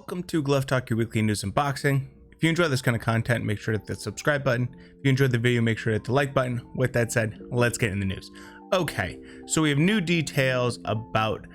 Welcome to Glove Talk, your weekly news and boxing. If you enjoy this kind of content, make sure to hit the subscribe button. If you enjoyed the video, make sure to hit the like button. With that said, let's get in the news. Okay, so we have new details about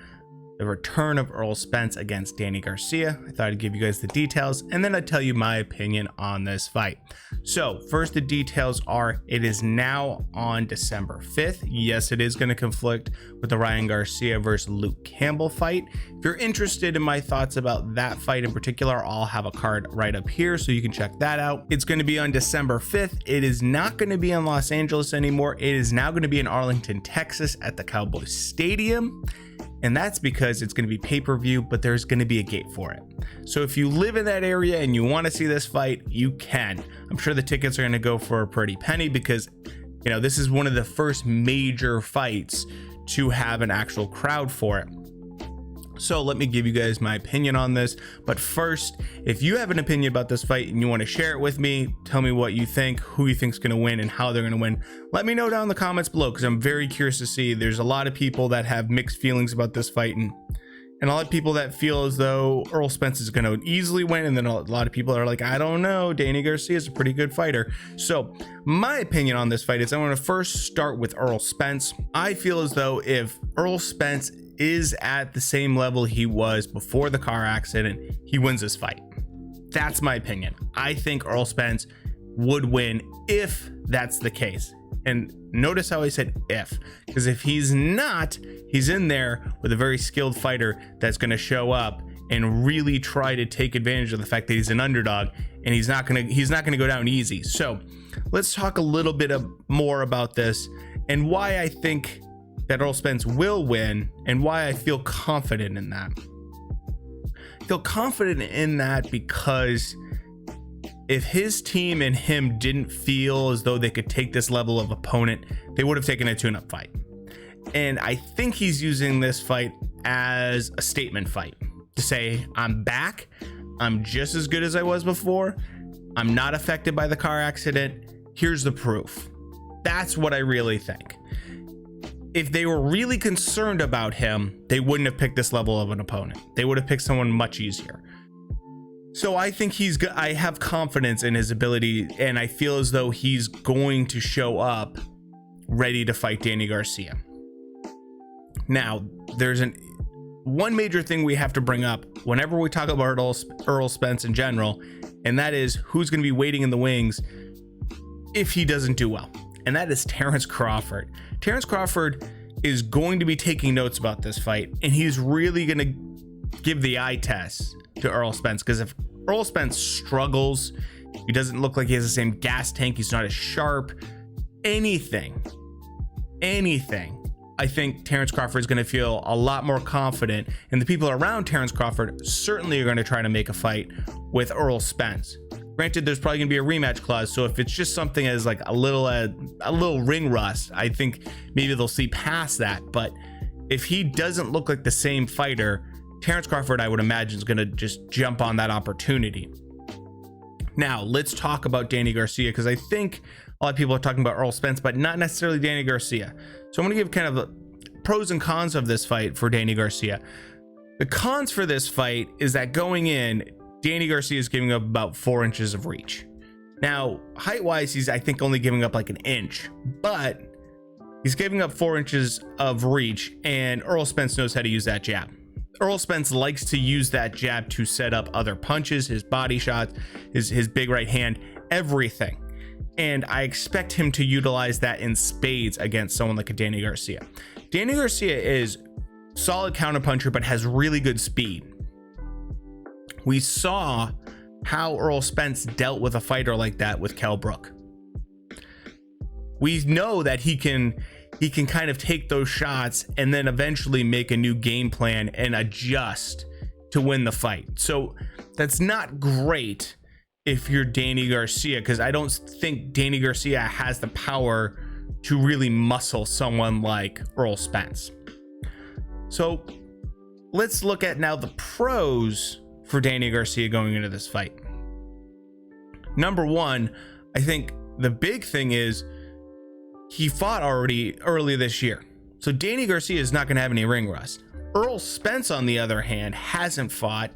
the return of Errol Spence against Danny Garcia. I thought I'd give you guys the details and then I'd tell you my opinion on this fight. So first, the details are it is now on December 5th. Yes, it is going to conflict with the Ryan Garcia versus Luke Campbell fight. If you're interested in my thoughts about that fight in particular, I'll have a card right up here so you can check that out. It's going to be on December 5th. It is not going to be in Los Angeles anymore. It is now going to be in Arlington, Texas at the Cowboys Stadium. And that's because it's going to be pay-per-view, but there's going to be a gate for it. So if you live in that area and you want to see this fight, you can. I'm sure the tickets are going to go for a pretty penny because, you know, this is one of the first major fights to have an actual crowd for it. So let me give you guys my opinion on this. But first, if you have an opinion about this fight and you want to share it with me, tell me what you think, who you think is going to win and how they're going to win. Let me know down in the comments below because I'm very curious to see. There's a lot of people that have mixed feelings about this fight and a lot of people that feel as though Errol Spence is going to easily win. And then a lot of people are like, I don't know, Danny Garcia is a pretty good fighter. So my opinion on this fight is I want to first start with Errol Spence. I feel as though if Errol Spence is at the same level he was before the car accident, he wins this fight. That's my opinion. I think Errol Spence would win if that's the case. And notice how I said if, because if he's not, he's in there with a very skilled fighter that's going to show up and really try to take advantage of the fact that he's an underdog, and he's not going to go down easy. So let's talk a little bit more about this and why I think that Errol Spence will win and why I feel confident in that. I feel confident in that because if his team and him didn't feel as though they could take this level of opponent, they would have taken a tune-up fight. And I think he's using this fight as a statement fight to say, I'm back. I'm just as good as I was before. I'm not affected by the car accident. Here's the proof. That's what I really think. If they were really concerned about him, they wouldn't have picked this level of an opponent. They would have picked someone much easier. So I think I have confidence in his ability, and I feel as though he's going to show up ready to fight Danny Garcia. Now, there's one major thing we have to bring up whenever we talk about Errol Spence in general, and that is who's going to be waiting in the wings if he doesn't do well. And that is Terrence Crawford. Terrence Crawford is going to be taking notes about this fight, and he's really going to give the eye test to Errol Spence, because if Errol Spence struggles, he doesn't look like he has the same gas tank, he's not as sharp, anything, I think Terrence Crawford is going to feel a lot more confident, and the people around Terrence Crawford certainly are going to try to make a fight with Errol Spence. Granted, there's probably going to be a rematch clause, so if it's just something as like a little ring rust, I think maybe they'll see past that. But if he doesn't look like the same fighter, Terrence Crawford, I would imagine, is going to just jump on that opportunity. Now, let's talk about Danny Garcia, because I think a lot of people are talking about Errol Spence, but not necessarily Danny Garcia. So I'm going to give kind of the pros and cons of this fight for Danny Garcia. The cons for this fight is that going in, Danny Garcia is giving up about 4 inches of reach. Now, height-wise, he's, I think, only giving up like an inch, but he's giving up 4 inches of reach, and Errol Spence knows how to use that jab. Errol Spence likes to use that jab to set up other punches, his body shots, his big right hand, everything. And I expect him to utilize that in spades against someone like a Danny Garcia. Danny Garcia is solid counterpuncher, but has really good speed. We saw how Errol Spence dealt with a fighter like that with Kell Brook. We know that he can kind of take those shots and then eventually make a new game plan and adjust to win the fight. So that's not great if you're Danny Garcia, because I don't think Danny Garcia has the power to really muscle someone like Errol Spence. So let's look at now the pros for Danny Garcia going into this fight. Number one, I think the big thing is he fought already early this year. So Danny Garcia is not going to have any ring rust. Errol Spence, on the other hand, hasn't fought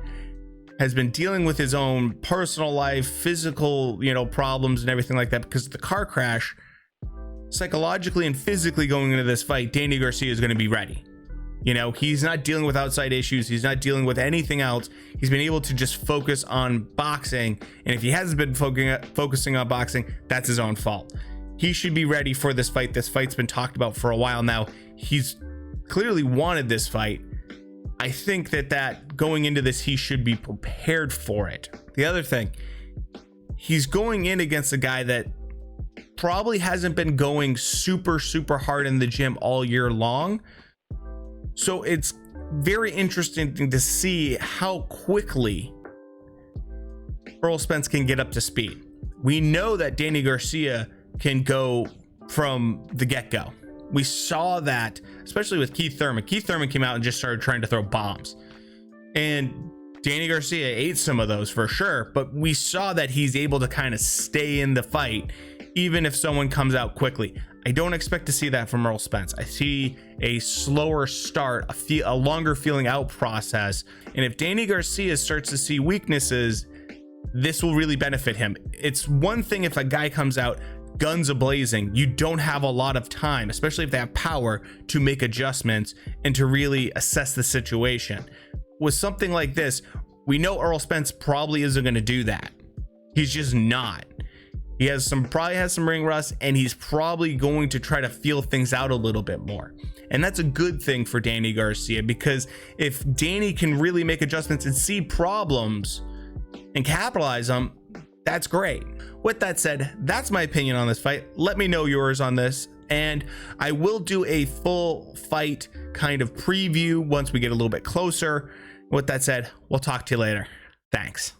has been dealing with his own personal life, physical, problems and everything like that because of the car crash. Psychologically and physically going into this fight, Danny Garcia is going to be ready. He's not dealing with outside issues. He's not dealing with anything else. He's been able to just focus on boxing. And if he hasn't been focusing on boxing, that's his own fault. He should be ready for this fight. This fight's been talked about for a while now. He's clearly wanted this fight. I think that going into this, he should be prepared for it. The other thing, he's going in against a guy that probably hasn't been going super hard in the gym all year long. So it's very interesting to see how quickly Errol Spence can get up to speed. We know that Danny Garcia can go from the get-go. We saw that, especially with Keith Thurman. Keith Thurman came out and just started trying to throw bombs. And Danny Garcia ate some of those for sure, but we saw that he's able to kind of stay in the fight, even if someone comes out quickly. I don't expect to see that from Errol Spence. I see a slower start, a longer feeling out process. And if Danny Garcia starts to see weaknesses, this will really benefit him. It's one thing if a guy comes out guns a-blazing, you don't have a lot of time, especially if they have power, to make adjustments and to really assess the situation. With something like this, we know Errol Spence probably isn't going to do that. He's just not. He probably has some ring rust, and he's probably going to try to feel things out a little bit more. And that's a good thing for Danny Garcia, because if Danny can really make adjustments and see problems and capitalize them, that's great. With that said, that's my opinion on this fight. Let me know yours on this, and I will do a full fight kind of preview once we get a little bit closer. With that said, we'll talk to you later. Thanks.